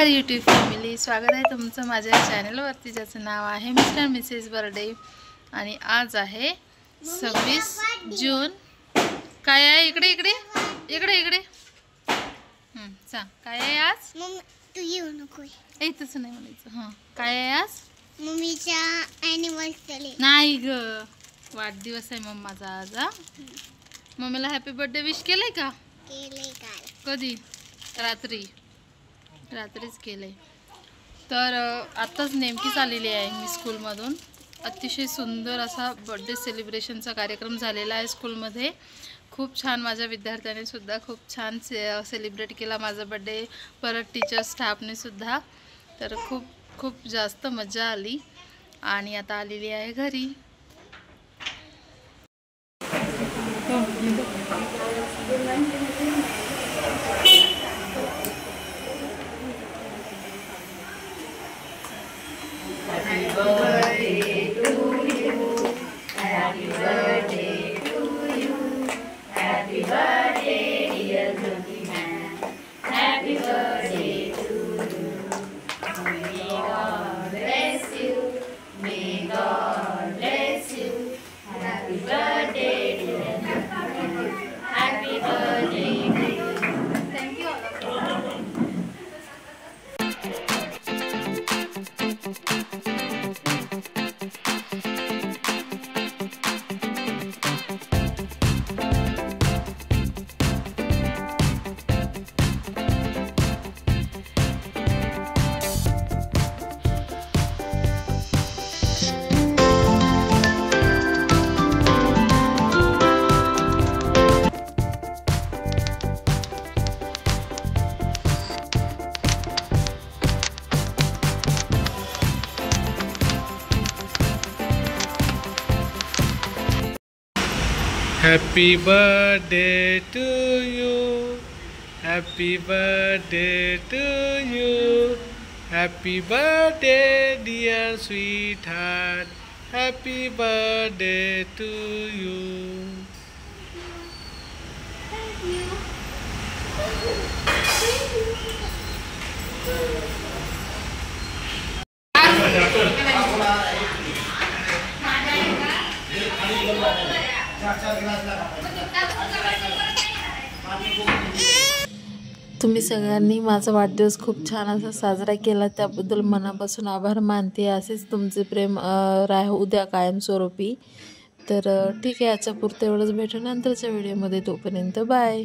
नमस्कार YouTube family, स्वागत आहे तुमचं माझ्या चॅनलवरती, ज्याचं नाव आहे मिस्टर मिसेस बर्थडे। आणि आज आहे 26 जून। काय आहे? इकडे इकडे इकडे इकडे सांग, काय आहे आज? तू येऊ नको, तसं नाही म्हणायचं। हां, काय आहे आज? मम्मीचा ॲनिव्हर्सरी नाही ग, वाढदिवस आहे मम्माचा आज। मम्मीला हॅपी बर्थडे विश केलंय का? केले काल। कधी? रात्रीच केले। तर आत्ताच नेमकीच आलेली आहे मी स्कूलमधून। अतिशय सुंदर असा बर्थडे सेलिब्रेशनचा कार्यक्रम झालेला आहे स्कूलमध्ये। खूप छान, माझ्या विद्यार्थ्यांनी सुद्धा खूप छान सेलिब्रेट केला माझा बर्थडे, परत टीचर स्टाफने सुद्धा। तर खूप खूप जास्त मजा आली आणि आता आलेली आहे घरी। Happy birthday to you. Happy birthday to you. Happy birthday dear Jyotiman. Happy birthday to you. May God bless you. May God bless you. Happy birthday dear Jyotiman. Happy birthday to you. Thank you all of you. Happy birthday to you. Happy birthday to you. Happy birthday dear sweetheart. Happy birthday to you. Thank you. तुम्ही सगळ्यांनी माझा वाढदिवस खूप छान असा साजरा केला, त्याबद्दल मनापासून आभार मानते। असेच तुमचे प्रेम राहू द्या कायमस्वरूपी। तर ठीक आहे, याच्या पुरतं एवढंच, भेटू नंतरच्या व्हिडिओमध्ये। तोपर्यंत बाय।